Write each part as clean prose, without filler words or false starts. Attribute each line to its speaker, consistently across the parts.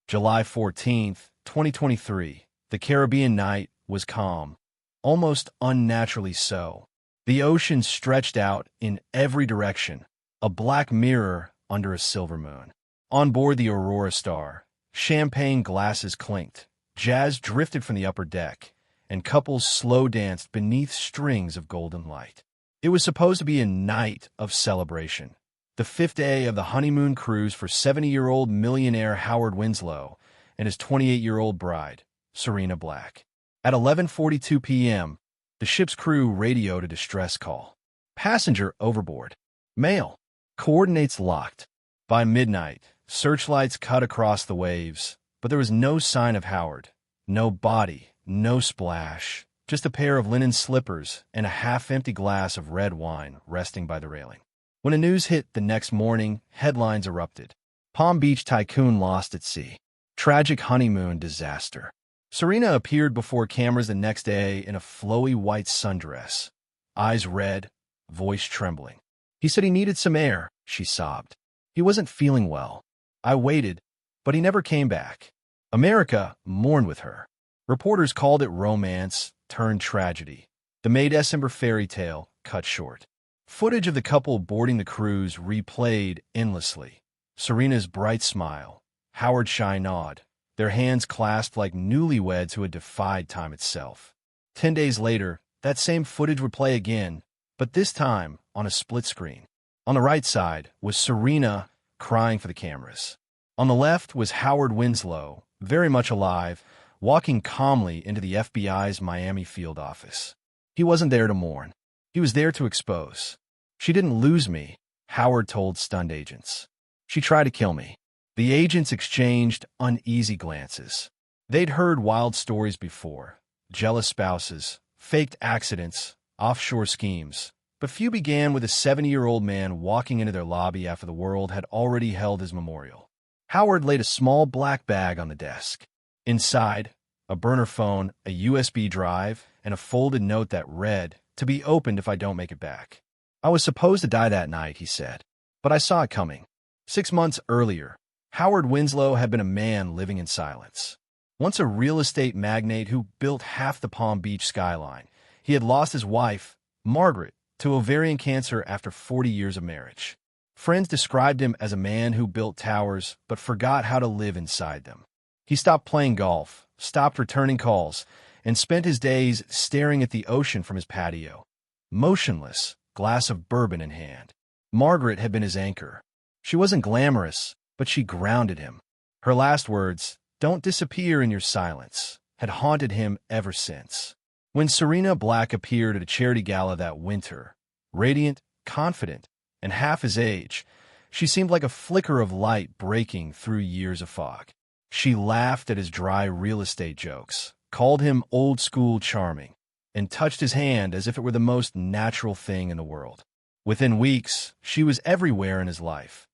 Speaker 1: July 14th, 2023. The Caribbean night was calm, almost unnaturally so. The ocean stretched out in every direction, a black mirror under a silver moon. On board the Aurora Star, champagne glasses clinked, jazz drifted from the upper deck, and couples slow danced beneath strings of golden light. It was supposed to be a night of celebration, the fifth day of the honeymoon cruise for 70-year-old millionaire Howard Winslow and his 28-year-old bride, Serena Black. At 11:42 p.m., the ship's crew radioed a distress call. Passenger overboard. Male. Coordinates locked. By midnight, searchlights cut across the waves, but there was no sign of Howard. No body, no splash, just a pair of linen slippers and a half-empty glass of red wine resting by the railing. When the news hit the next morning, headlines erupted. Palm Beach tycoon lost at sea. Tragic honeymoon disaster. Serena appeared before cameras the next day in a flowy white sundress, eyes red, voice trembling. He said he needed some air, she sobbed. He wasn't feeling well. I waited, but he never came back. America mourned with her. Reporters called it romance turned tragedy. The May December fairy tale cut short. Footage of the couple boarding the cruise replayed endlessly. Serena's bright smile, Howard's shy nod, their hands clasped like newlyweds who had defied time itself. 10 days later, that same footage would play again, but this time on a split screen. On the right side was Serena crying for the cameras. On the left was Howard Winslow, very much alive, walking calmly into the FBI's Miami field office. He wasn't there to mourn. He was there to expose. She didn't lose me, Howard told stunned agents. She tried to kill me. The agents exchanged uneasy glances. They'd heard wild stories before. Jealous spouses, faked accidents, offshore schemes. But few began with a 70-year-old man walking into their lobby after the world had already held his memorial. Howard laid a small black bag on the desk. Inside, a burner phone, a USB drive, and a folded note that read, "To be opened if I don't make it back." I was supposed to die that night, he said. But I saw it coming. 6 months earlier, Howard Winslow had been a man living in silence. Once a real estate magnate who built half the Palm Beach skyline, he had lost his wife, Margaret, to ovarian cancer after 40 years of marriage. Friends described him as a man who built towers but forgot how to live inside them. He stopped playing golf, stopped returning calls, and spent his days staring at the ocean from his patio. Motionless, glass of bourbon in hand. Margaret had been his anchor. She wasn't glamorous, but she grounded him. Her last words, "Don't disappear in your silence," had haunted him ever since. When Serena Black appeared at a charity gala that winter, radiant, confident, and half his age, she seemed like a flicker of light breaking through years of fog. She laughed at his dry real estate jokes, called him old-school charming, and touched his hand as if it were the most natural thing in the world. Within weeks, she was everywhere in his life.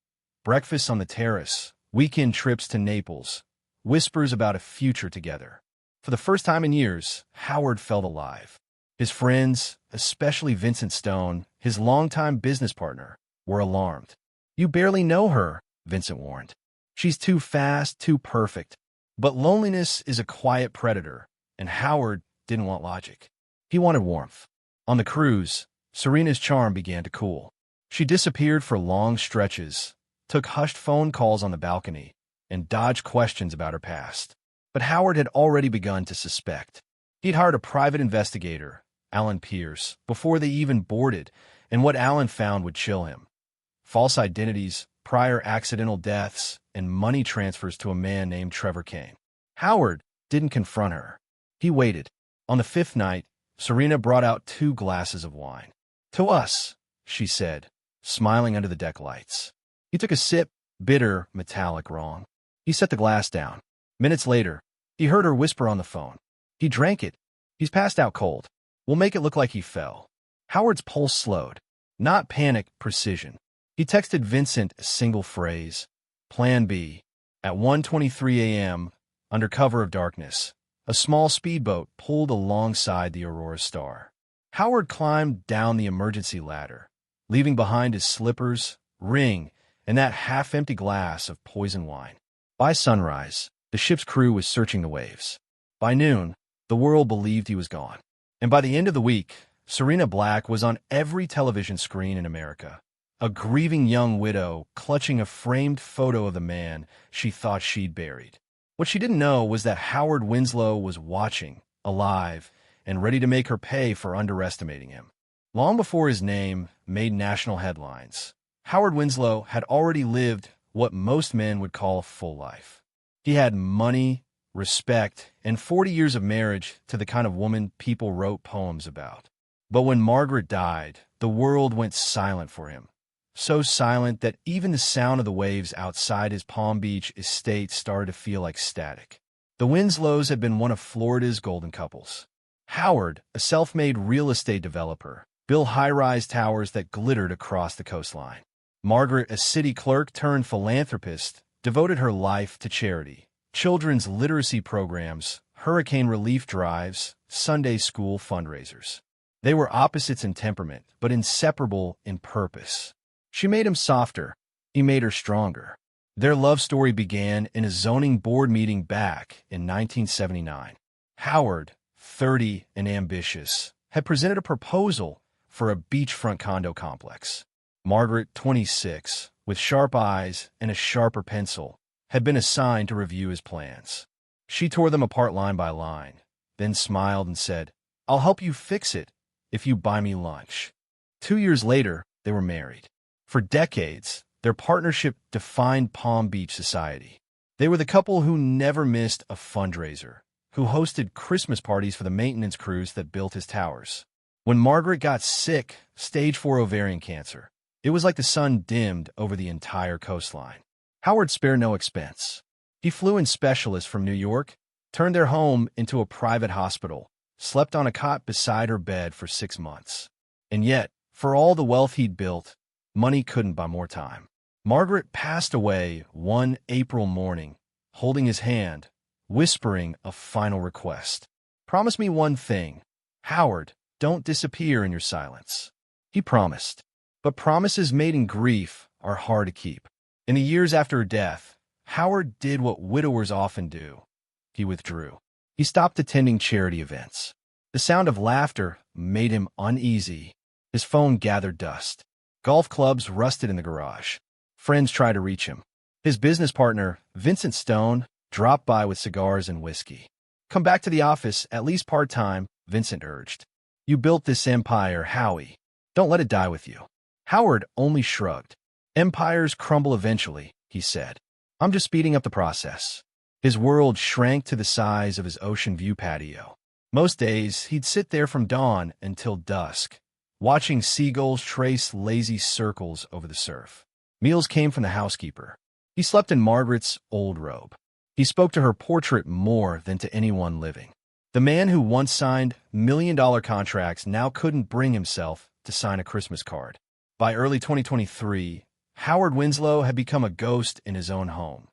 Speaker 1: Breakfasts on the terrace, weekend trips to Naples, whispers about a future together. For the first time in years, Howard felt alive. His friends, especially Vincent Stone, his longtime business partner, were alarmed. "You barely know her," Vincent warned. "She's too fast, too perfect." But loneliness is a quiet predator, and Howard didn't want logic. He wanted warmth. On the cruise, Serena's charm began to cool. She disappeared for long stretches, took hushed phone calls on the balcony, and dodged questions about her past. But Howard had already begun to suspect. He'd hired a private investigator, Alan Pierce, before they even boarded, and what Alan found would chill him. False identities, prior accidental deaths, and money transfers to a man named Trevor Kane. Howard didn't confront her. He waited. On the fifth night, Serena brought out 2 glasses of wine. "To us," she said, smiling under the deck lights. He took a sip, bitter, metallic, wrong. He set the glass down. Minutes later, he heard her whisper on the phone. "He drank it. He's passed out cold. We'll make it look like he fell." Howard's pulse slowed. Not panic, precision. He texted Vincent a single phrase, Plan B. At 1:23 a.m., under cover of darkness, a small speedboat pulled alongside the Aurora Star. Howard climbed down the emergency ladder, leaving behind his slippers, ring, and that half-empty glass of poison wine. By sunrise, The ship's crew was searching the waves. By noon, the world believed he was gone. And by the end of the week, Serena Black was on every television screen in America. A grieving young widow clutching a framed photo of the man she thought she'd buried. What she didn't know was that Howard Winslow was watching, alive, and ready to make her pay for underestimating him. Long before his name made national headlines, Howard Winslow had already lived what most men would call a full life. He had money, respect, and 40 years of marriage to the kind of woman people wrote poems about. But when Margaret died, the world went silent for him. So silent that even the sound of the waves outside his Palm Beach estate started to feel like static. The Winslows had been one of Florida's golden couples. Howard, a self-made real estate developer, built high-rise towers that glittered across the coastline. Margaret, a city clerk turned philanthropist, devoted her life to charity, children's literacy programs, hurricane relief drives, Sunday school fundraisers. They were opposites in temperament, but inseparable in purpose. She made him softer. He made her stronger. Their love story began in a zoning board meeting back in 1979. Howard, 30 and ambitious, had presented a proposal for a beachfront condo complex. Margaret, 26, with sharp eyes and a sharper pencil, had been assigned to review his plans. She tore them apart line by line, then smiled and said, "I'll help you fix it if you buy me lunch." 2 years later, they were married. For decades, their partnership defined Palm Beach society. They were the couple who never missed a fundraiser, who hosted Christmas parties for the maintenance crews that built his towers. When Margaret got sick, stage 4 ovarian cancer, it was like the sun dimmed over the entire coastline. Howard spared no expense. He flew in specialists from New York, turned their home into a private hospital, slept on a cot beside her bed for 6 months. And yet, for all the wealth he'd built, money couldn't buy more time. Margaret passed away one April morning, holding his hand, whispering a final request. "Promise me one thing. Howard, don't disappear in your silence." He promised. But promises made in grief are hard to keep. In the years after her death, Howard did what widowers often do. He withdrew. He stopped attending charity events. The sound of laughter made him uneasy. His phone gathered dust. Golf clubs rusted in the garage. Friends tried to reach him. His business partner, Vincent Stone, dropped by with cigars and whiskey. "Come back to the office, at least part-time," Vincent urged. "You built this empire, Howie. Don't let it die with you." Howard only shrugged. "Empires crumble eventually," he said. "I'm just speeding up the process." His world shrank to the size of his ocean view patio. Most days, he'd sit there from dawn until dusk, watching seagulls trace lazy circles over the surf. Meals came from the housekeeper. He slept in Margaret's old robe. He spoke to her portrait more than to anyone living. The man who once signed million-dollar contracts now couldn't bring himself to sign a Christmas card. By early 2023, Howard Winslow had become a ghost in his own home.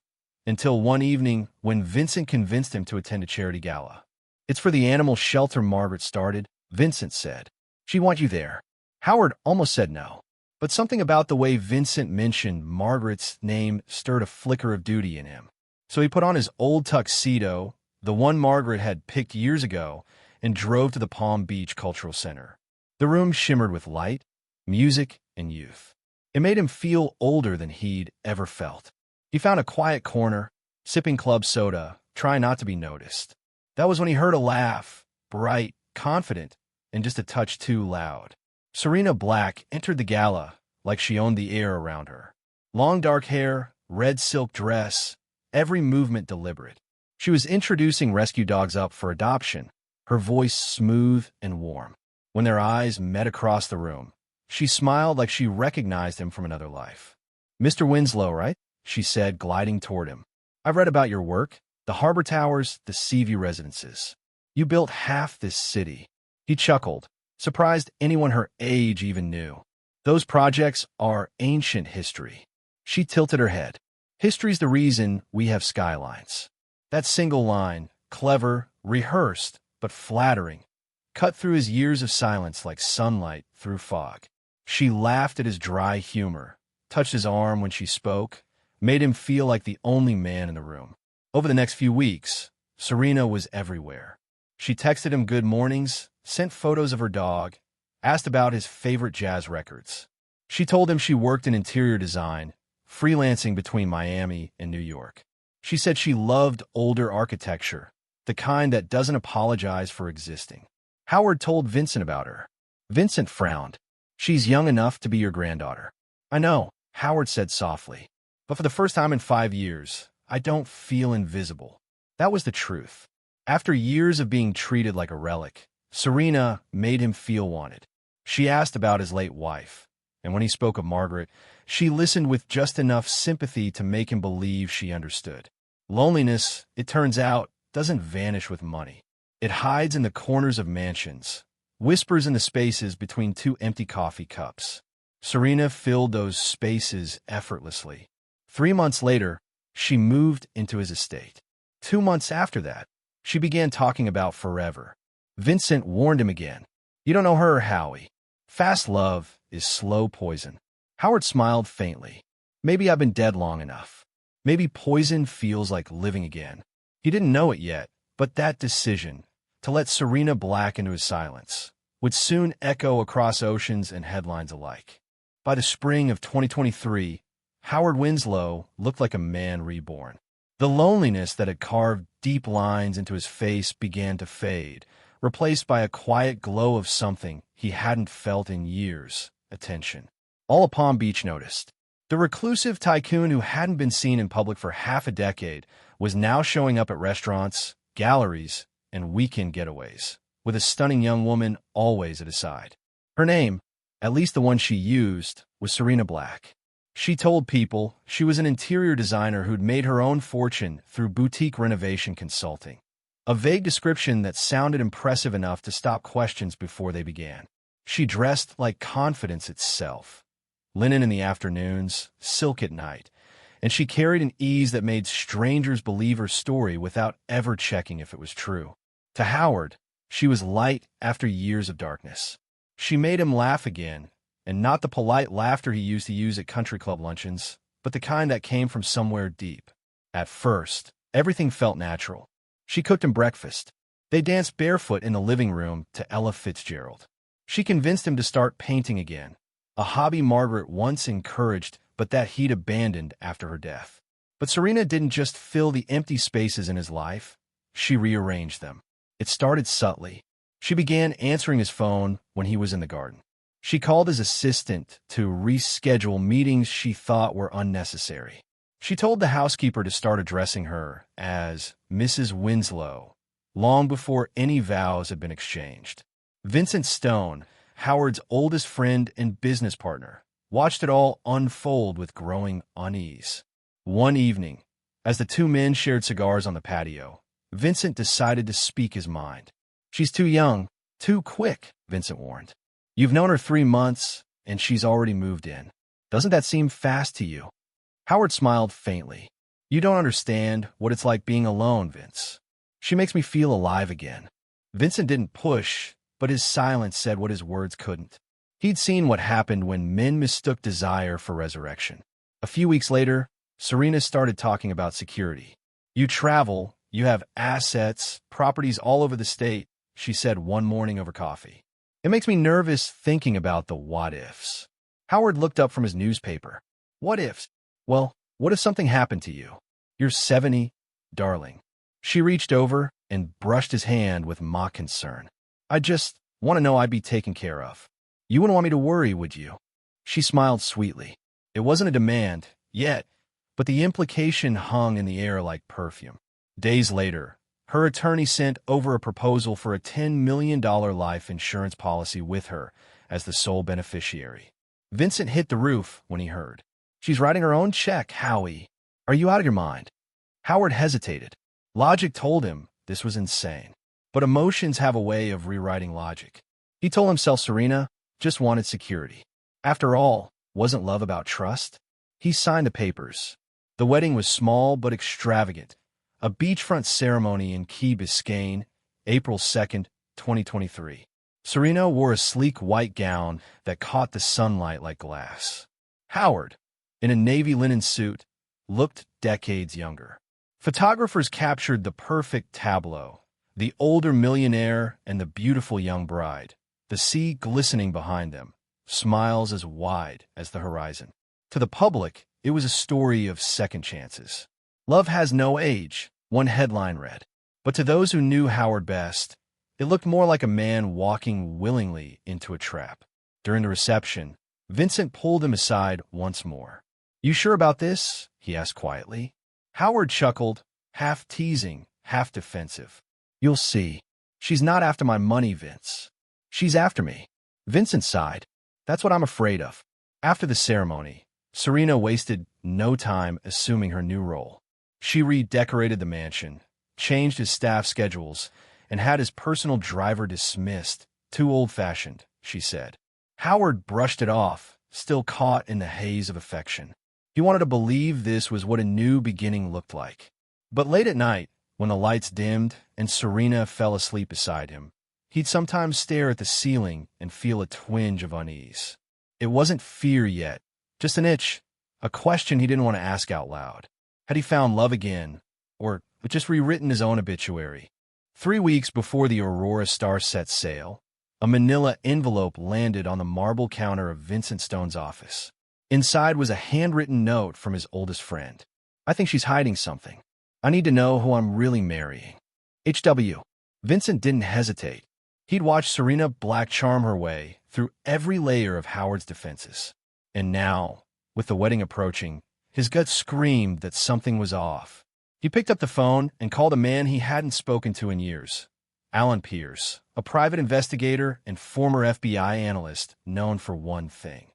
Speaker 1: Until one evening when Vincent convinced him to attend a charity gala. "It's for the animal shelter Margaret started," Vincent said. "She wants you there." Howard almost said no. But something about the way Vincent mentioned Margaret's name stirred a flicker of duty in him. So he put on his old tuxedo, the one Margaret had picked years ago, and drove to the Palm Beach Cultural Center. The room shimmered with light, music, and youth. It made him feel older than he'd ever felt. He found a quiet corner, sipping club soda, trying not to be noticed. That was when he heard a laugh, bright, confident, and just a touch too loud. Serena Black entered the gala like she owned the air around her. Long dark hair, red silk dress, every movement deliberate. She was introducing rescue dogs up for adoption, her voice smooth and warm. When their eyes met across the room, she smiled like she recognized him from another life. "Mr. Winslow, right?" she said, gliding toward him. "I've read about your work, the harbor towers, the Seaview residences. You built half this city." He chuckled, surprised anyone her age even knew. "Those projects are ancient history." She tilted her head. "History's the reason we have skylines." That single line, clever, rehearsed, but flattering, cut through his years of silence like sunlight through fog. She laughed at his dry humor, touched his arm when she spoke, made him feel like the only man in the room. Over the next few weeks, Serena was everywhere. She texted him good mornings, sent photos of her dog, asked about his favorite jazz records. She told him she worked in interior design, freelancing between Miami and New York. She said she loved older architecture, the kind that doesn't apologize for existing. Howard told Vincent about her. Vincent frowned. "She's young enough to be your granddaughter." "I know," Howard said softly. "But for the first time in 5 years, I don't feel invisible." That was the truth. After years of being treated like a relic, Serena made him feel wanted. She asked about his late wife, and when he spoke of Margaret, she listened with just enough sympathy to make him believe she understood. Loneliness, it turns out, doesn't vanish with money. It hides in the corners of mansions, whispers in the spaces between two empty coffee cups. Serena filled those spaces effortlessly. 3 months later, she moved into his estate. 2 months after that, she began talking about forever. Vincent warned him again. "You don't know her, Howie. Fast love is slow poison." Howard smiled faintly. "Maybe I've been dead long enough. Maybe poison feels like living again." He didn't know it yet, but that decision, to let Serena black into his silence, would soon echo across oceans and headlines alike. By the spring of 2023, Howard Winslow looked like a man reborn. The loneliness that had carved deep lines into his face began to fade, replaced by a quiet glow of something he hadn't felt in years: attention. All of Palm Beach noticed. The reclusive tycoon who hadn't been seen in public for half a decade was now showing up at restaurants, galleries, and weekend getaways, with a stunning young woman always at his side. Her name, at least the one she used, was Serena Black. She told people she was an interior designer who'd made her own fortune through boutique renovation consulting. A vague description that sounded impressive enough to stop questions before they began. She dressed like confidence itself. Linen in the afternoons, silk at night, and she carried an ease that made strangers believe her story without ever checking if it was true. To Howard, she was light after years of darkness. She made him laugh again, and not the polite laughter he used to use at country club luncheons, but the kind that came from somewhere deep. At first, everything felt natural. She cooked him breakfast. They danced barefoot in the living room to Ella Fitzgerald. She convinced him to start painting again, a hobby Margaret once encouraged but that he'd abandoned after her death. But Serena didn't just fill the empty spaces in his life, she rearranged them. It started subtly. She began answering his phone when he was in the garden. She called his assistant to reschedule meetings she thought were unnecessary. She told the housekeeper to start addressing her as Mrs. Winslow, long before any vows had been exchanged. Vincent Stone, Howard's oldest friend and business partner, watched it all unfold with growing unease. One evening, as the two men shared cigars on the patio, Vincent decided to speak his mind. "She's too young, too quick," Vincent warned. "You've known her 3 months, and she's already moved in. Doesn't that seem fast to you?" Howard smiled faintly. "You don't understand what it's like being alone, Vince. She makes me feel alive again." Vincent didn't push, but his silence said what his words couldn't. He'd seen what happened when men mistook desire for resurrection. A few weeks later, Serena started talking about security. "You travel, you have assets, properties all over the state," she said one morning over coffee. "It makes me nervous thinking about the what-ifs." Howard looked up from his newspaper. "What ifs? Well, what if something happened to you? You're 70, darling." She reached over and brushed his hand with mock concern. "I just want to know I'd be taken care of. You wouldn't want me to worry, would you?" She smiled sweetly. It wasn't a demand, yet, but the implication hung in the air like perfume. Days later, her attorney sent over a proposal for a $10 million life insurance policy with her as the sole beneficiary. Vincent hit the roof when he heard. "She's writing her own check, Howie. Are you out of your mind?" Howard hesitated. Logic told him this was insane. But emotions have a way of rewriting logic. He told himself Serena just wanted security. After all, wasn't love about trust? He signed the papers. The wedding was small but extravagant. A beachfront ceremony in Key Biscayne, April 2nd, 2023. Serena wore a sleek white gown that caught the sunlight like glass. Howard, in a navy linen suit, looked decades younger. Photographers captured the perfect tableau: the older millionaire and the beautiful young bride, the sea glistening behind them, smiles as wide as the horizon. To the public, it was a story of second chances. "Love has no age," one headline read. But to those who knew Howard best, it looked more like a man walking willingly into a trap. During the reception, Vincent pulled him aside once more. "You sure about this?" he asked quietly. Howard chuckled, half teasing, half defensive. "You'll see. She's not after my money, Vince. She's after me." Vincent sighed. "That's what I'm afraid of." After the ceremony, Serena wasted no time assuming her new role. She redecorated the mansion, changed his staff schedules, and had his personal driver dismissed. "Too old-fashioned," she said. Howard brushed it off, still caught in the haze of affection. He wanted to believe this was what a new beginning looked like. But late at night, when the lights dimmed and Serena fell asleep beside him, he'd sometimes stare at the ceiling and feel a twinge of unease. It wasn't fear yet, just an itch, a question he didn't want to ask out loud. Had he found love again, or just rewritten his own obituary? 3 weeks before the Aurora Star set sail, a manila envelope landed on the marble counter of Vincent Stone's office. Inside was a handwritten note from his oldest friend. "I think she's hiding something. I need to know who I'm really marrying. H.W." Vincent didn't hesitate. He'd watched Serena Black charm her way through every layer of Howard's defenses. And now, with the wedding approaching, his gut screamed that something was off. He picked up the phone and called a man he hadn't spoken to in years, Alan Pierce, a private investigator and former FBI analyst known for one thing: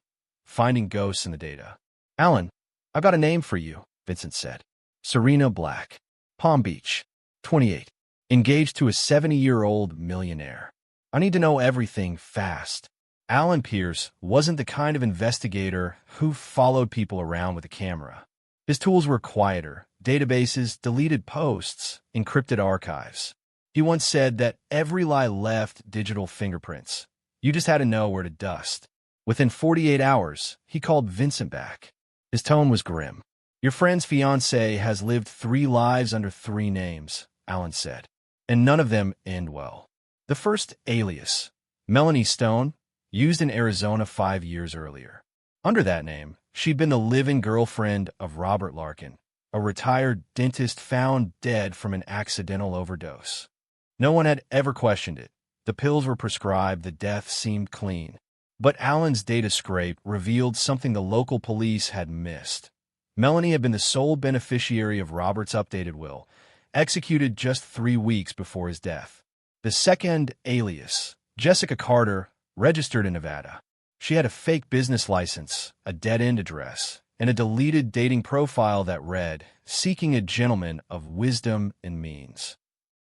Speaker 1: finding ghosts in the data. "Alan, I've got a name for you," Vincent said. "Serena Black. Palm Beach. 28. Engaged to a 70-year-old millionaire. I need to know everything fast." Alan Pierce wasn't the kind of investigator who followed people around with a camera. His tools were quieter: databases, deleted posts, encrypted archives. He once said that every lie left digital fingerprints. You just had to know where to dust. Within 48 hours, he called Vincent back. His tone was grim. "Your friend's fiancé has lived 3 lives under 3 names," Alan said, "and none of them end well. The first, alias, Melanie Stone, used in Arizona 5 years earlier. Under that name, she'd been the live-in girlfriend of Robert Larkin, a retired dentist found dead from an accidental overdose. No one had ever questioned it. The pills were prescribed, the death seemed clean. But Alan's data scrape revealed something the local police had missed. Melanie had been the sole beneficiary of Robert's updated will, executed just 3 weeks before his death. The second, alias, Jessica Carter, registered in Nevada. She had a fake business license, a dead-end address, and a deleted dating profile that read, "Seeking a gentleman of wisdom and means."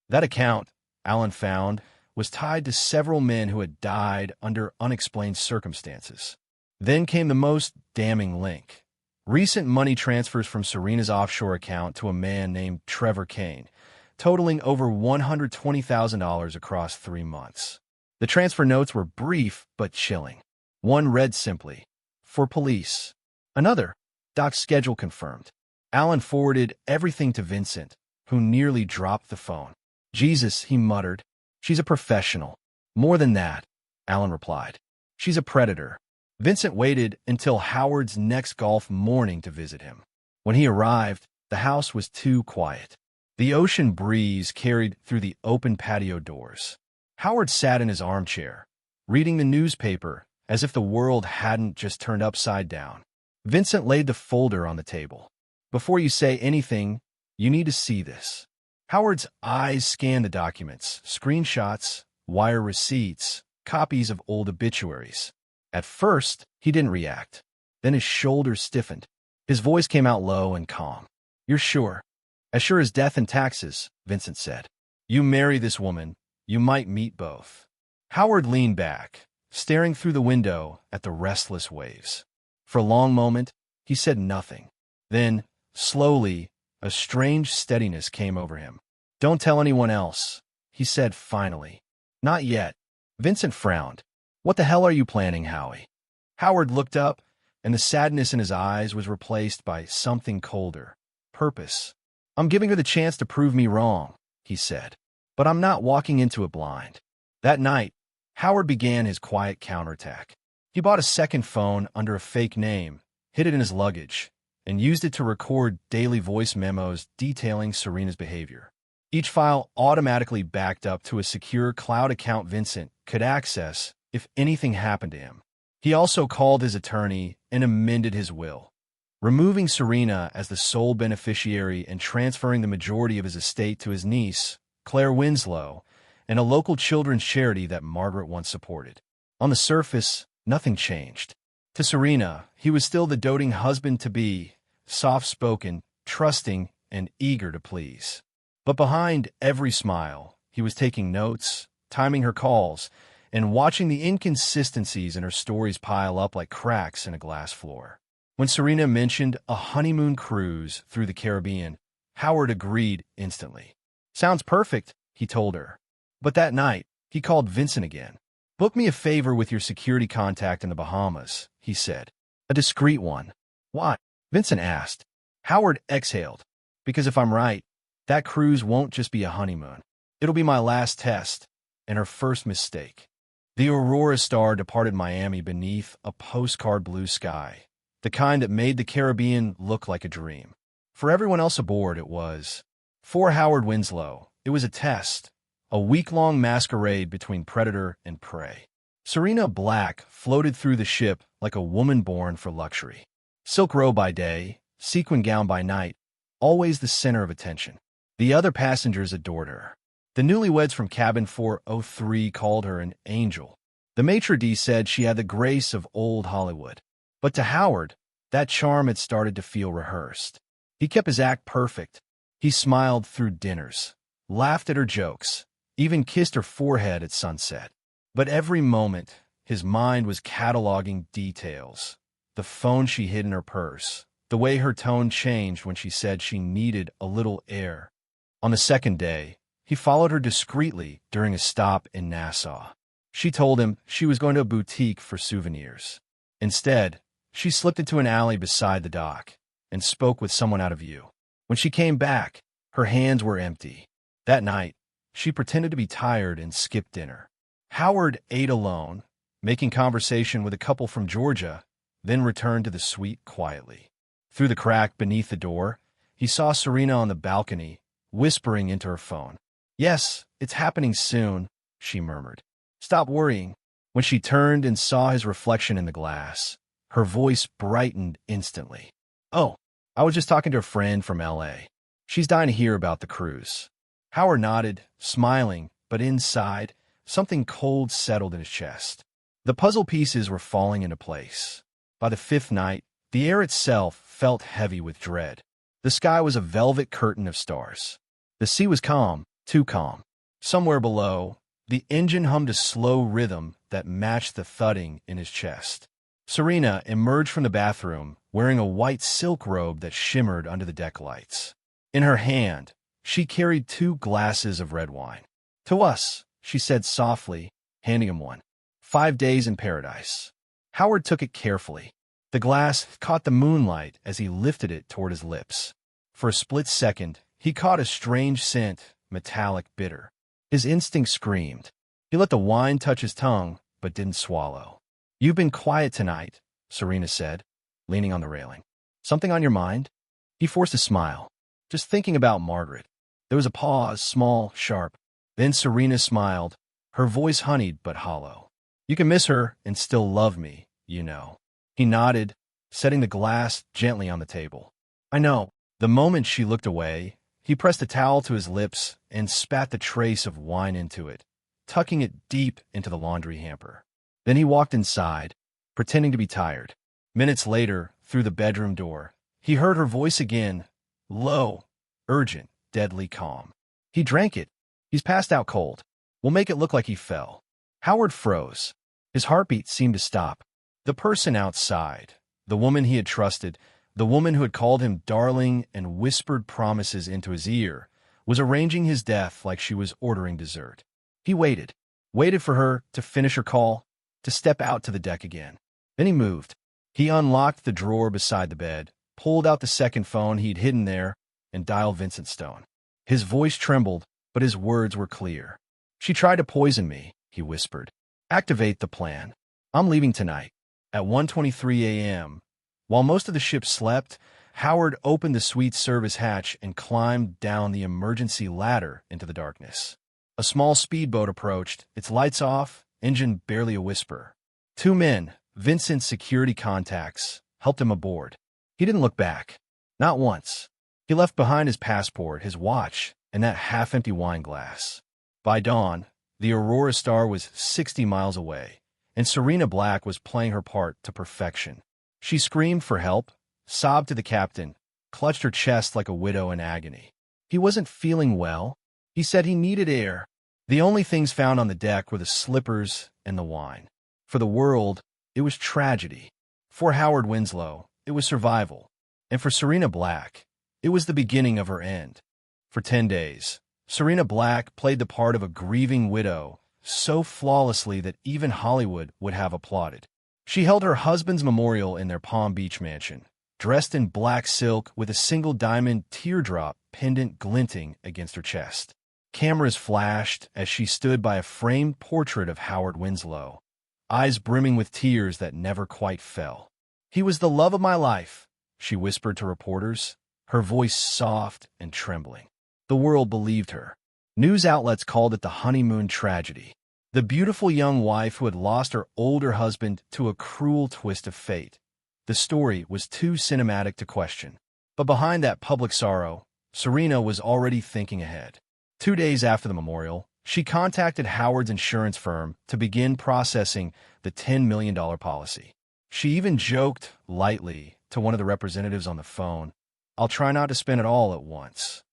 Speaker 1: That account, Alan found, was tied to several men who had died under unexplained circumstances. Then came the most damning link: recent money transfers from Serena's offshore account to a man named Trevor Kane, totaling over $120,000 across 3 months. The transfer notes were brief but chilling. One read simply, "For police." Another, "Doc's schedule confirmed." Alan forwarded everything to Vincent, who nearly dropped the phone. "Jesus," he muttered. "She's a professional." "More than that," Alan replied. "She's a predator." Vincent waited until Howard's next golf morning to visit him. When he arrived, the house was too quiet. The ocean breeze carried through the open patio doors. Howard sat in his armchair, reading the newspaper as if the world hadn't just turned upside down. Vincent laid the folder on the table. "Before you say anything, you need to see this." Howard's eyes scanned the documents: screenshots, wire receipts, copies of old obituaries. At first, he didn't react. Then his shoulders stiffened. His voice came out low and calm. "You're sure?" "As sure as death and taxes," Vincent said. "You marry this woman, you might meet both." Howard leaned back, staring through the window at the restless waves. For a long moment, he said nothing. Then, slowly, a strange steadiness came over him. "Don't tell anyone else," he said finally. "Not yet." Vincent frowned. "What the hell are you planning, Howie?" Howard looked up, and the sadness in his eyes was replaced by something colder: purpose. I'm giving her the chance to prove me wrong, he said. But I'm not walking into it blind. That night, Howard began his quiet counterattack. He bought a second phone under a fake name, hid it in his luggage, and used it to record daily voice memos detailing Serena's behavior. Each file automatically backed up to a secure cloud account Vincent could access if anything happened to him. He also called his attorney and amended his will, removing Serena as the sole beneficiary and transferring the majority of his estate to his niece, Claire Winslow, and a local children's charity that Margaret once supported. On the surface, nothing changed. To Serena, he was still the doting husband-to-be, soft-spoken, trusting, and eager to please. But behind every smile, he was taking notes, timing her calls, and watching the inconsistencies in her stories pile up like cracks in a glass floor. When Serena mentioned a honeymoon cruise through the Caribbean, Howard agreed instantly. "Sounds perfect," he told her. But that night, he called Vincent again. "Book me a favor with your security contact in the Bahamas," he said. "A discreet one." "Why?" Vincent asked. Howard exhaled. "Because if I'm right, that cruise won't just be a honeymoon. It'll be my last test, and her first mistake." The Aurora Star departed Miami beneath a postcard blue sky, the kind that made the Caribbean look like a dream. For everyone else aboard, it was. For Howard Winslow, it was a test, a week-long masquerade between predator and prey. Serena Black floated through the ship like a woman born for luxury. Silk robe by day, sequin gown by night, always the center of attention. The other passengers adored her. The newlyweds from cabin 403 called her an angel. The maitre d' said she had the grace of old Hollywood. But to Howard, that charm had started to feel rehearsed. He kept his act perfect. He smiled through dinners, laughed at her jokes, even kissed her forehead at sunset. But every moment, his mind was cataloging details. The phone she hid in her purse, the way her tone changed when she said she needed a little air. On the second day, he followed her discreetly during a stop in Nassau. She told him she was going to a boutique for souvenirs. Instead, she slipped into an alley beside the dock and spoke with someone out of view. When she came back, her hands were empty. That night, she pretended to be tired and skipped dinner. Howard ate alone, making conversation with a couple from Georgia, then returned to the suite quietly. Through the crack beneath the door, he saw Serena on the balcony, whispering into her phone. "Yes, it's happening soon," she murmured. "Stop worrying." When she turned and saw his reflection in the glass, her voice brightened instantly. "Oh, I was just talking to a friend from L.A. She's dying to hear about the cruise." Howard nodded, smiling, but inside, something cold settled in his chest. The puzzle pieces were falling into place. By the fifth night, the air itself felt heavy with dread. The sky was a velvet curtain of stars. The sea was calm, too calm. Somewhere below, the engine hummed a slow rhythm that matched the thudding in his chest. Serena emerged from the bathroom, wearing a white silk robe that shimmered under the deck lights. In her hand, she carried 2 glasses of red wine. "To us," she said softly, handing him one. 5 days in paradise." Howard took it carefully. The glass caught the moonlight as he lifted it toward his lips. For a split second, he caught a strange scent, metallic, bitter. His instinct screamed. He let the wine touch his tongue, but didn't swallow. "You've been quiet tonight," Serena said, leaning on the railing. "Something on your mind?" He forced a smile. "Just thinking about Margaret." There was a pause, small, sharp. Then Serena smiled, her voice honeyed but hollow. "You can miss her and still love me, you know." He nodded, setting the glass gently on the table. "I know." The moment she looked away, he pressed a towel to his lips and spat the trace of wine into it, tucking it deep into the laundry hamper. Then he walked inside, pretending to be tired. Minutes later, through the bedroom door, he heard her voice again, low, urgent, deadly calm. He drank it. "He's passed out cold. We'll make it look like he fell." Howard froze. His heartbeat seemed to stop. The person outside, the woman he had trusted, the woman who had called him darling and whispered promises into his ear, was arranging his death like she was ordering dessert. He waited for her to finish her call, to step out to the deck again. Then he moved. He unlocked the drawer beside the bed, pulled out the second phone he'd hidden there, and dial Vincent Stone. His voice trembled, but his words were clear. "She tried to poison me," he whispered. "Activate the plan. I'm leaving tonight." At 1:23 a.m., while most of the ship slept, Howard opened the suite service hatch and climbed down the emergency ladder into the darkness. A small speedboat approached, its lights off, engine barely a whisper. Two men, Vincent's security contacts, helped him aboard. He didn't look back. Not once. He left behind his passport, his watch, and that half-empty wine glass. By dawn, the Aurora Star was 60 miles away, and Serena Black was playing her part to perfection. She screamed for help, sobbed to the captain, clutched her chest like a widow in agony. He wasn't feeling well. He said he needed air. The only things found on the deck were the slippers and the wine. For the world, it was tragedy. For Howard Winslow, it was survival. And for Serena Black, it was the beginning of her end. For 10 days, Serena Black played the part of a grieving widow so flawlessly that even Hollywood would have applauded. She held her husband's memorial in their Palm Beach mansion, dressed in black silk with a single diamond teardrop pendant glinting against her chest. Cameras flashed as she stood by a framed portrait of Howard Winslow, eyes brimming with tears that never quite fell. "He was the love of my life," she whispered to reporters, her voice soft and trembling. The world believed her. News outlets called it the honeymoon tragedy. The beautiful young wife who had lost her older husband to a cruel twist of fate. The story was too cinematic to question. But behind that public sorrow, Serena was already thinking ahead. 2 days after the memorial, she contacted Howard's insurance firm to begin processing the $10 million policy. She even joked lightly to one of the representatives on the phone, "I'll try not to spend it all at once."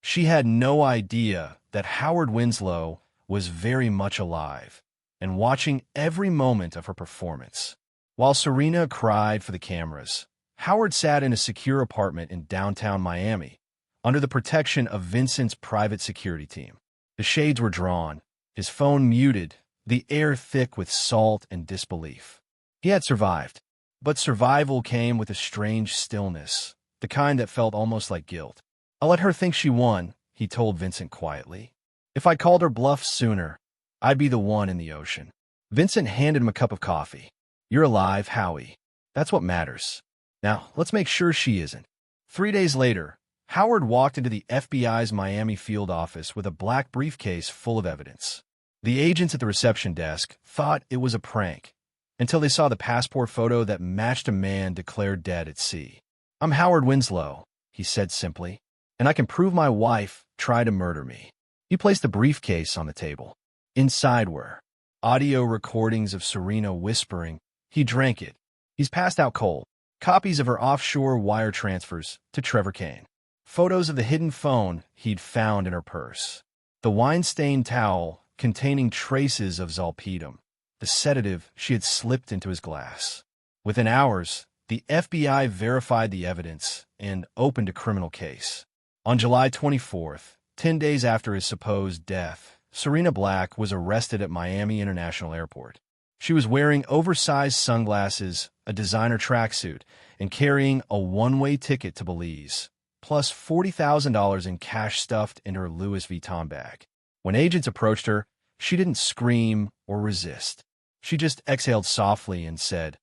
Speaker 1: She had no idea that Howard Winslow was very much alive and watching every moment of her performance. While Serena cried for the cameras, Howard sat in a secure apartment in downtown Miami, under the protection of Vincent's private security team. The shades were drawn, his phone muted, the air thick with salt and disbelief. He had survived, but survival came with a strange stillness, the kind that felt almost like guilt. "I'll let her think she won," he told Vincent quietly. "If I called her bluff sooner, I'd be the one in the ocean." Vincent handed him a cup of coffee. "You're alive, Howie. That's what matters. Now, let's make sure she isn't." 3 days later, Howard walked into the FBI's Miami field office with a black briefcase full of evidence. The agents at the reception desk thought it was a prank, until they saw the passport photo that matched a man declared dead at sea. "I'm Howard Winslow," he said simply, "and I can prove my wife tried to murder me." He placed the briefcase on the table. Inside were audio recordings of Serena whispering. He drank it. He's passed out cold. Copies of her offshore wire transfers to Trevor Kane. Photos of the hidden phone he'd found in her purse. The wine-stained towel containing traces of zolpidem, the sedative she had slipped into his glass. Within hours, the FBI verified the evidence and opened a criminal case. On July 24th, 10 days after his supposed death, Serena Black was arrested at Miami International Airport. She was wearing oversized sunglasses, a designer tracksuit, and carrying a one-way ticket to Belize, plus $40,000 in cash stuffed into her Louis Vuitton bag. When agents approached her, she didn't scream or resist. She just exhaled softly and said,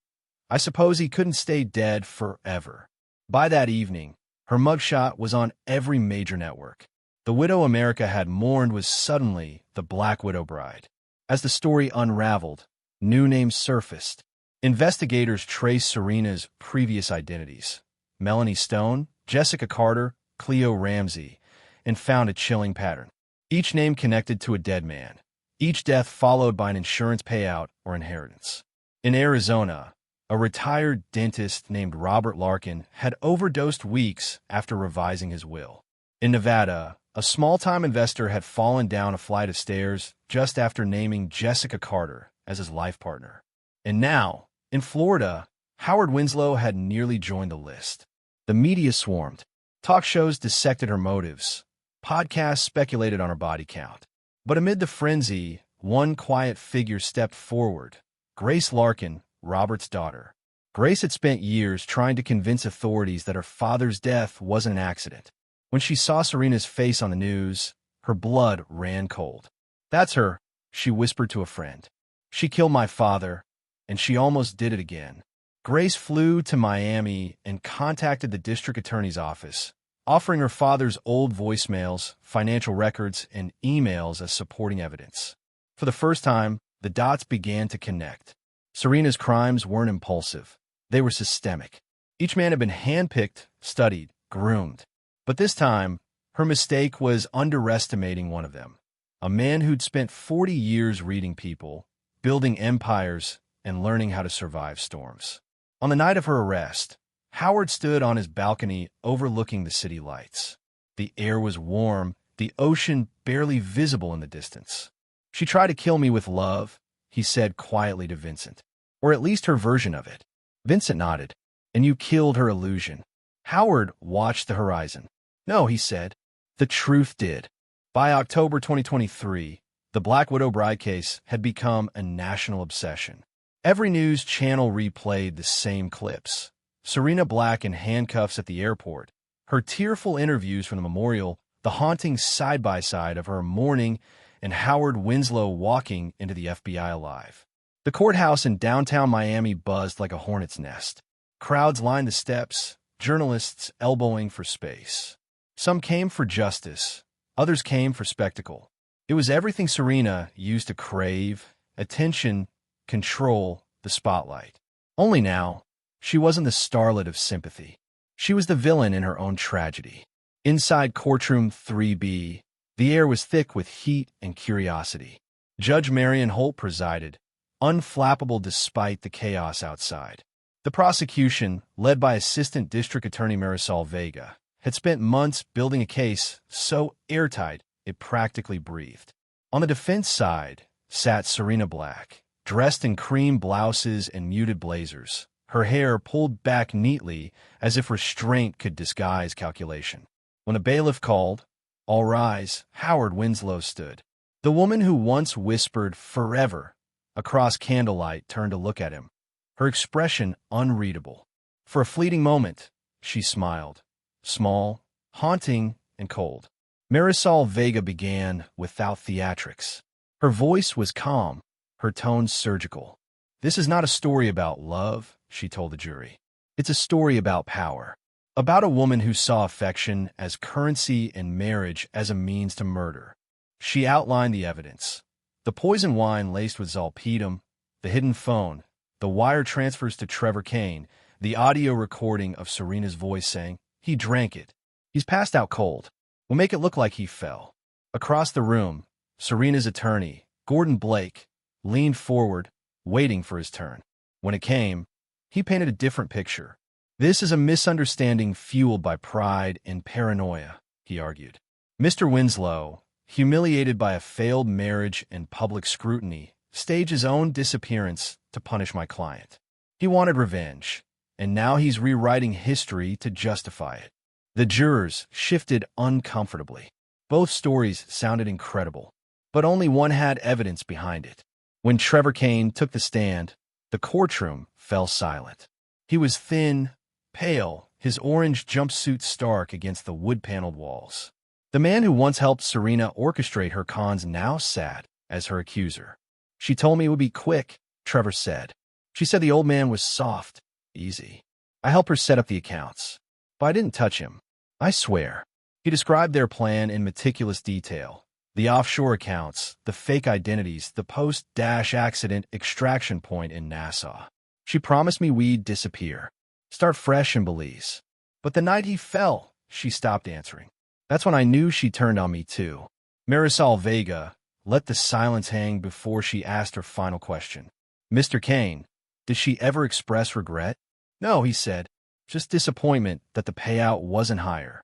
Speaker 1: "I suppose he couldn't stay dead forever." By that evening, her mugshot was on every major network. The widow America had mourned was suddenly the Black Widow bride. As the story unraveled, new names surfaced. Investigators traced Serena's previous identities: Melanie Stone, Jessica Carter, Cleo Ramsey, and found a chilling pattern. Each name connected to a dead man, each death followed by an insurance payout or inheritance. In Arizona, a retired dentist named Robert Larkin had overdosed weeks after revising his will. In Nevada, a small-time investor had fallen down a flight of stairs just after naming Jessica Carter as his life partner. And now, in Florida, Howard Winslow had nearly joined the list. The media swarmed. Talk shows dissected her motives. Podcasts speculated on her body count. But amid the frenzy, one quiet figure stepped forward: Grace Larkin, Robert's daughter. Grace had spent years trying to convince authorities that her father's death wasn't an accident. When she saw Serena's face on the news, her blood ran cold. "That's her," she whispered to a friend. "She killed my father, and she almost did it again." Grace flew to Miami and contacted the district attorney's office, offering her father's old voicemails, financial records, and emails as supporting evidence. For the first time, the dots began to connect. Serena's crimes weren't impulsive. They were systemic. Each man had been handpicked, studied, groomed. But this time, her mistake was underestimating one of them. A man who'd spent 40 years reading people, building empires, and learning how to survive storms. On the night of her arrest, Howard stood on his balcony overlooking the city lights. The air was warm, the ocean barely visible in the distance. "She tried to kill me with love," he said quietly to Vincent. "Or at least her version of it." Vincent nodded. "And you killed her illusion." Howard watched the horizon. "No," he said. "The truth did." By October 2023, the Black Widow bride case had become a national obsession. Every news channel replayed the same clips. Serena Black in handcuffs at the airport, her tearful interviews from the memorial, the haunting side-by-side of her mourning, and Howard Winslow walking into the FBI alive. The courthouse in downtown Miami buzzed like a hornet's nest. Crowds lined the steps, journalists elbowing for space. Some came for justice, others came for spectacle. It was everything Serena used to crave: attention, control, the spotlight. Only now, she wasn't the starlet of sympathy. She was the villain in her own tragedy. Inside courtroom 3B, the air was thick with heat and curiosity. Judge Marion Holt presided, unflappable despite the chaos outside. The prosecution, led by Assistant District Attorney Marisol Vega, had spent months building a case so airtight it practically breathed. On the defense side sat Serena Black, dressed in cream blouses and muted blazers, her hair pulled back neatly as if restraint could disguise calculation. When a bailiff called, "All rise," Howard Winslow stood. The woman who once whispered "forever" across candlelight turned to look at him, her expression unreadable. For a fleeting moment, she smiled, small, haunting, and cold. Marisol Vega began without theatrics. Her voice was calm, her tone surgical. "This is not a story about love," she told the jury. "It's a story about power. About a woman who saw affection as currency and marriage as a means to murder." She outlined the evidence: the poison wine laced with zolpidem, the hidden phone, the wire transfers to Trevor Kane, the audio recording of Serena's voice saying, "He drank it. He's passed out cold. We'll make it look like he fell." Across the room, Serena's attorney, Gordon Blake, leaned forward, waiting for his turn. When it came, he painted a different picture. "This is a misunderstanding fueled by pride and paranoia," he argued. Mr. Winslow, humiliated by a failed marriage and public scrutiny, staged his own disappearance to punish my client. He wanted revenge, and now he's rewriting history to justify it. The jurors shifted uncomfortably. Both stories sounded incredible, but only one had evidence behind it. When Trevor Kane took the stand, the courtroom fell silent. He was thin, pale, his orange jumpsuit stark against the wood-paneled walls. The man who once helped Serena orchestrate her cons now sat as her accuser. "She told me it would be quick," Trevor said. "She said the old man was soft, easy. I helped her set up the accounts. But I didn't touch him. I swear." He described their plan in meticulous detail. The offshore accounts, the fake identities, the post-accident extraction point in Nassau. "She promised me we'd disappear. Start fresh in Belize. But the night he fell," she stopped answering. "That's when I knew she turned on me too." Marisol Vega let the silence hang before she asked her final question. "Mr. Kane, did she ever express regret?" "No," he said. "Just disappointment that the payout wasn't higher."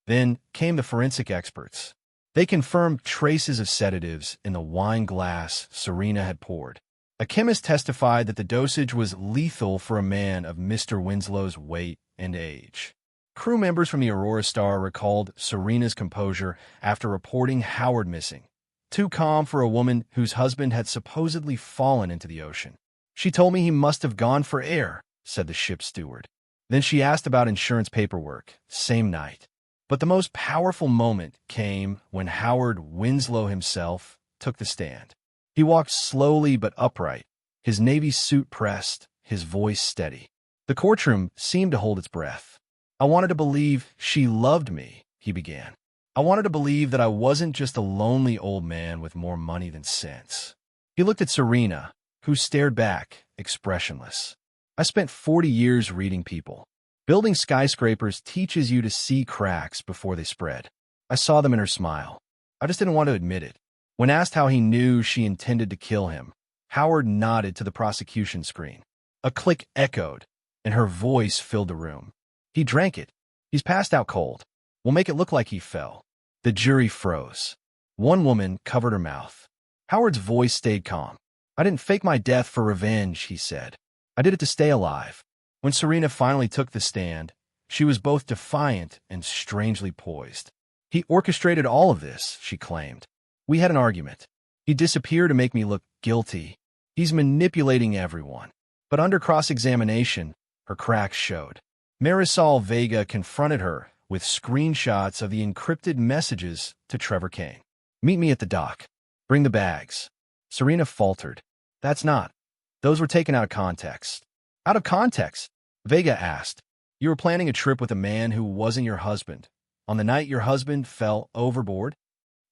Speaker 1: Then came the forensic experts. They confirmed traces of sedatives in the wine glass Serena had poured. A chemist testified that the dosage was lethal for a man of Mr. Winslow's weight and age. Crew members from the Aurora Star recalled Serena's composure after reporting Howard missing, too calm for a woman whose husband had supposedly fallen into the ocean. "She told me he must have gone for air," said the ship's steward. Then she asked about insurance paperwork, same night. But the most powerful moment came when Howard Winslow himself took the stand. He walked slowly but upright, his navy suit pressed, his voice steady. The courtroom seemed to hold its breath. "I wanted to believe she loved me," he began. "I wanted to believe that I wasn't just a lonely old man with more money than sense." He looked at Serena, who stared back, expressionless. "I spent 40 years reading people. Building skyscrapers teaches you to see cracks before they spread. I saw them in her smile. I just didn't want to admit it." When asked how he knew she intended to kill him, Howard nodded to the prosecution screen. A click echoed, and her voice filled the room. "He drank it. He's passed out cold. We'll make it look like he fell." The jury froze. One woman covered her mouth. Howard's voice stayed calm. "I didn't fake my death for revenge," he said. "I did it to stay alive." When Serena finally took the stand, she was both defiant and strangely poised. "He orchestrated all of this," she claimed. "We had an argument. He disappeared to make me look guilty. He's manipulating everyone." But under cross-examination, her cracks showed. Marisol Vega confronted her with screenshots of the encrypted messages to Trevor Kane. "Meet me at the dock. Bring the bags." Serena faltered. "That's not. Those were taken out of context." "Out of context?" Vega asked. "You were planning a trip with a man who wasn't your husband, on the night your husband fell overboard?"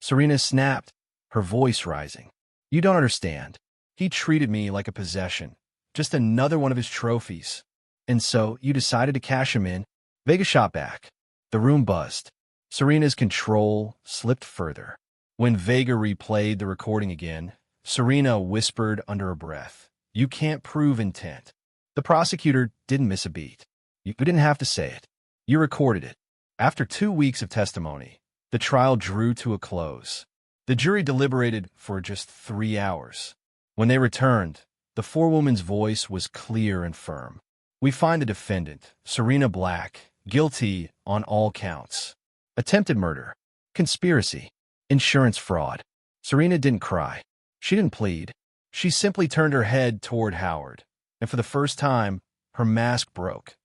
Speaker 1: Serena snapped, her voice rising. "You don't understand. He treated me like a possession, just another one of his trophies. And so you decided to cash him in?" Vega shot back. The room buzzed. Serena's control slipped further. When Vega replayed the recording again, Serena whispered under her breath, "You can't prove intent." The prosecutor didn't miss a beat. "You didn't have to say it. You recorded it." After 2 weeks of testimony, the trial drew to a close. The jury deliberated for just 3 hours. When they returned, the forewoman's voice was clear and firm. "We find the defendant, Serena Black, guilty on all counts. Attempted murder, conspiracy, insurance fraud." Serena didn't cry. She didn't plead. She simply turned her head toward Howard, and for the first time, her mask broke.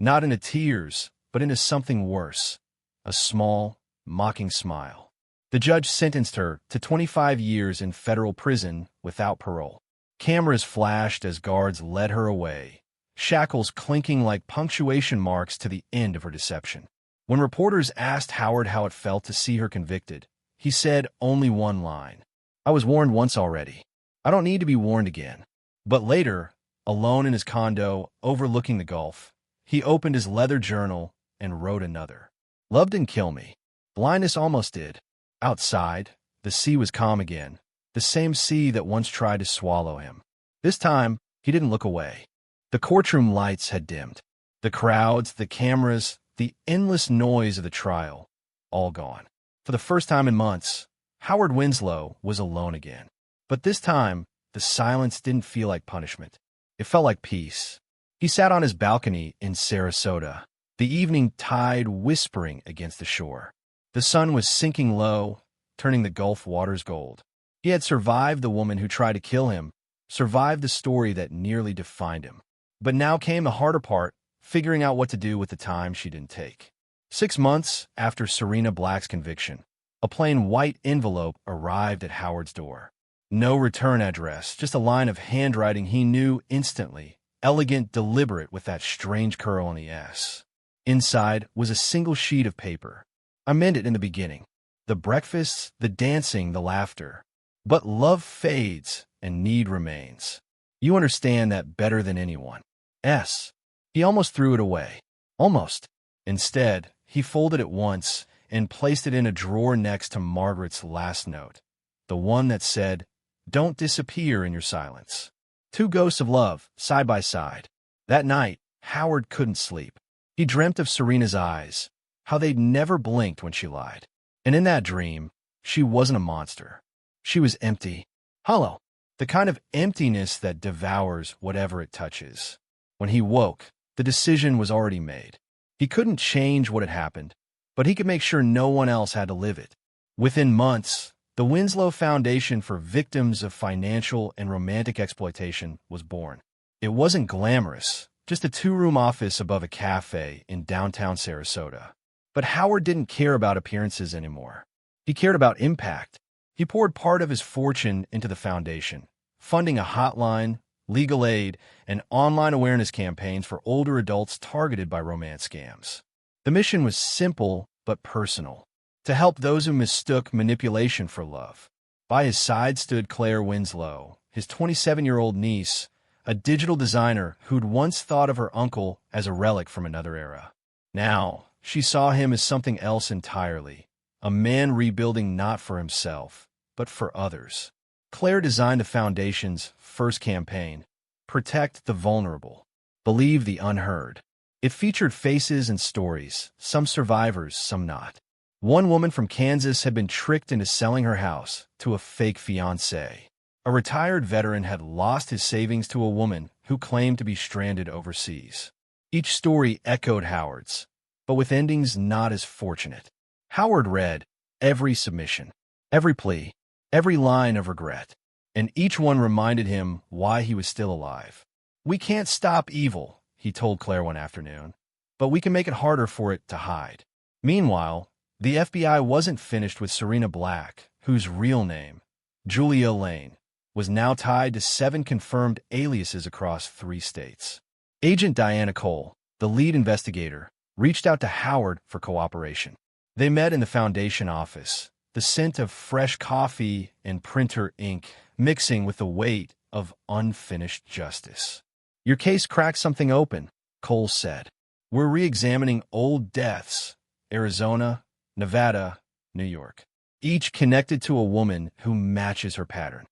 Speaker 1: Not into tears, but into something worse, a small, mocking smile. The judge sentenced her to 25 years in federal prison without parole. Cameras flashed as guards led her away, shackles clinking like punctuation marks to the end of her deception. When reporters asked Howard how it felt to see her convicted, he said only one line: "I was warned once already. I don't need to be warned again." But later, alone in his condo overlooking the Gulf, he opened his leather journal and wrote another. "Love didn't kill me. Blindness almost did." Outside, the sea was calm again, the same sea that once tried to swallow him. This time, he didn't look away. The courtroom lights had dimmed. The crowds, the cameras, the endless noise of the trial, all gone. For the first time in months, Howard Winslow was alone again. But this time, the silence didn't feel like punishment. It felt like peace. He sat on his balcony in Sarasota, the evening tide whispering against the shore. The sun was sinking low, turning the Gulf waters gold. He had survived the woman who tried to kill him, survived the story that nearly defined him. But now came the harder part, figuring out what to do with the time she didn't take. 6 months after Serena Black's conviction, a plain white envelope arrived at Howard's door. No return address, just a line of handwriting he knew instantly, elegant, deliberate, with that strange curl on the S. Inside was a single sheet of paper. "I meant it in the beginning. The breakfasts, the dancing, the laughter. But love fades and need remains. You understand that better than anyone. S." He almost threw it away. Almost. Instead, he folded it once and placed it in a drawer next to Margaret's last note, the one that said, "Don't disappear in your silence." 2 ghosts of love, side by side. That night, Howard couldn't sleep. He dreamt of Serena's eyes, how they'd never blinked when she lied. And in that dream, she wasn't a monster. She was empty, hollow, the kind of emptiness that devours whatever it touches. When he woke, the decision was already made. He couldn't change what had happened, but he could make sure no one else had to live it. Within months, the Winslow Foundation for Victims of Financial and Romantic Exploitation was born. It wasn't glamorous, just a 2-room office above a cafe in downtown Sarasota. But Howard didn't care about appearances anymore. He cared about impact. He poured part of his fortune into the foundation, funding a hotline, legal aid, and online awareness campaigns for older adults targeted by romance scams. The mission was simple but personal, to help those who mistook manipulation for love. By his side stood Claire Winslow, his 27-year-old niece, a digital designer who'd once thought of her uncle as a relic from another era. Now, she saw him as something else entirely, a man rebuilding not for himself, but for others. Claire designed the foundation's first campaign, Protect the Vulnerable, Believe the Unheard. It featured faces and stories, some survivors, some not. One woman from Kansas had been tricked into selling her house to a fake fiancé. A retired veteran had lost his savings to a woman who claimed to be stranded overseas. Each story echoed Howard's, but with endings not as fortunate. Howard read every submission, every plea, every line of regret, and each one reminded him why he was still alive. "We can't stop evil," he told Claire one afternoon, "but we can make it harder for it to hide." Meanwhile, the FBI wasn't finished with Serena Black, whose real name, Julia Lane, was now tied to 7 confirmed aliases across 3 states. Agent Diana Cole, the lead investigator, reached out to Howard for cooperation. They met in the foundation office, the scent of fresh coffee and printer ink mixing with the weight of unfinished justice. "Your case cracked something open," Cole said. "We're re-examining old deaths, Arizona, Nevada, New York, each connected to a woman who matches her pattern."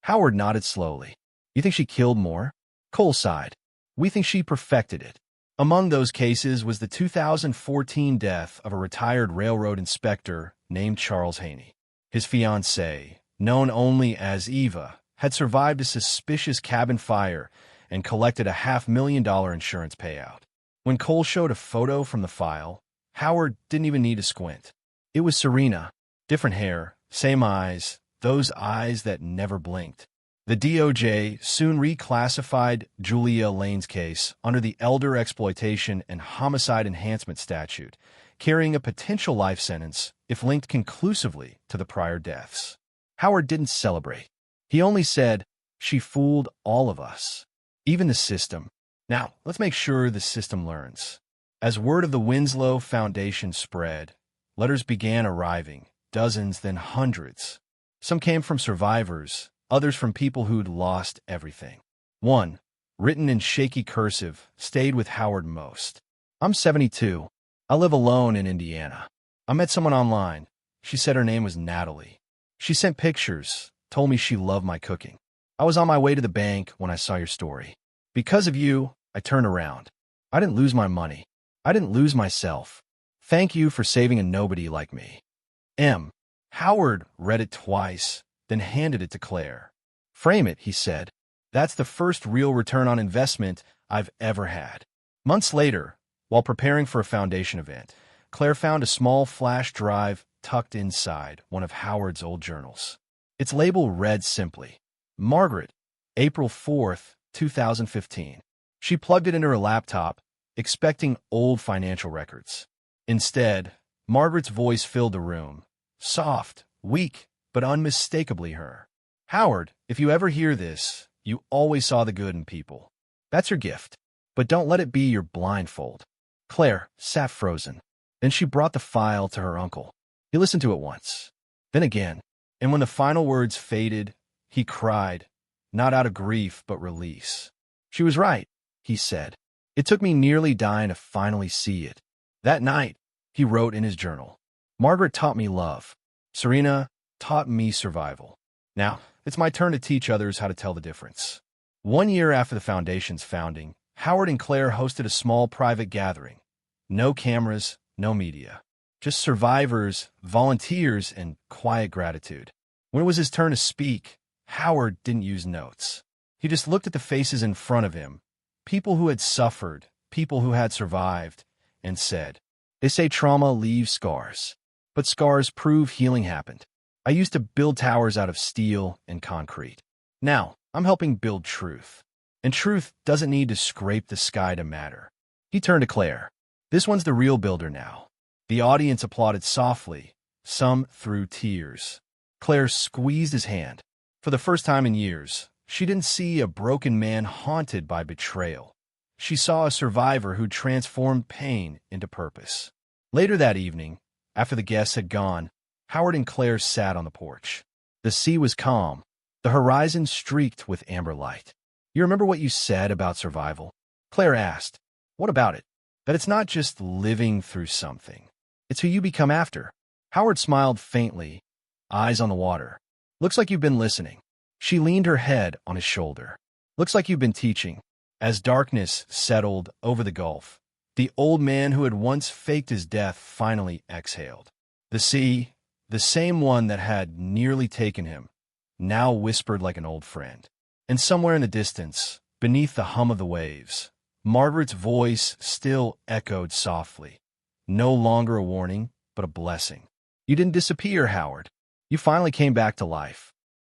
Speaker 1: Howard nodded slowly. "You think she killed more?" Cole sighed. "We think she perfected it." Among those cases was the 2014 death of a retired railroad inspector named Charles Haney. His fiancée, known only as Eva, had survived a suspicious cabin fire and collected a $500,000 insurance payout. When Cole showed a photo from the file, Howard didn't even need to squint. It was Serena. Different hair, same eyes, those eyes that never blinked. The DOJ soon reclassified Julia Lane's case under the Elder Exploitation and Homicide Enhancement Statute, carrying a potential life sentence if linked conclusively to the prior deaths. Howard didn't celebrate. He only said, "She fooled all of us, even the system. Now, let's make sure the system learns." As word of the Winslow Foundation spread, letters began arriving, dozens, then hundreds. Some came from survivors, others from people who'd lost everything. One, written in shaky cursive, stayed with Howard most. "I'm 72. I live alone in Indiana. I met someone online. She said her name was Natalie. She sent pictures, told me she loved my cooking. I was on my way to the bank when I saw your story. Because of you, I turned around. I didn't lose my money. I didn't lose myself. Thank you for saving a nobody like me. M." Howard read it twice, then handed it to Claire. "Frame it," he said. "That's the first real return on investment I've ever had." Months later, while preparing for a foundation event, Claire found a small flash drive tucked inside one of Howard's old journals. Its label read simply, "Margaret, April 4th, 2015. She plugged it into her laptop, expecting old financial records. Instead, Margaret's voice filled the room. Soft, weak, but unmistakably her. "Howard, if you ever hear this, you always saw the good in people. That's your gift. But don't let it be your blindfold." Claire sat frozen. Then she brought the file to her uncle. He listened to it once, then again, and when the final words faded, he cried, not out of grief but release. "She was right," he said. "It took me nearly dying to finally see it. That night," he wrote in his journal, "Margaret taught me love. Serena taught me survival. Now, it's my turn to teach others how to tell the difference." 1 year after the foundation's founding, Howard and Claire hosted a small private gathering. No cameras, no media. Just survivors, volunteers, and quiet gratitude. When it was his turn to speak, Howard didn't use notes. He just looked at the faces in front of him, people who had suffered, people who had survived, and said, "They say trauma leaves scars, but scars prove healing happened. I used to build towers out of steel and concrete. Now, I'm helping build truth. And truth doesn't need to scrape the sky to matter." He turned to Claire. "This one's the real builder now. The audience applauded softly, some through tears. Claire squeezed his hand. For the first time in years, she didn't see a broken man haunted by betrayal. She saw a survivor who transformed pain into purpose. Later that evening, after the guests had gone, Howard and Claire sat on the porch. The sea was calm, the horizon streaked with amber light. "You remember what you said about survival?" Claire asked. "What about it?" "That it's not just living through something. It's who you become after." Howard smiled faintly, eyes on the water. "Looks like you've been listening." She leaned her head on his shoulder. "Looks like you've been teaching." As darkness settled over the gulf, the old man who had once faked his death finally exhaled. The sea, the same one that had nearly taken him, now whispered like an old friend. And somewhere in the distance, beneath the hum of the waves, Margaret's voice still echoed softly. No longer a warning, but a blessing. "You didn't disappear, Howard. You finally came back to life."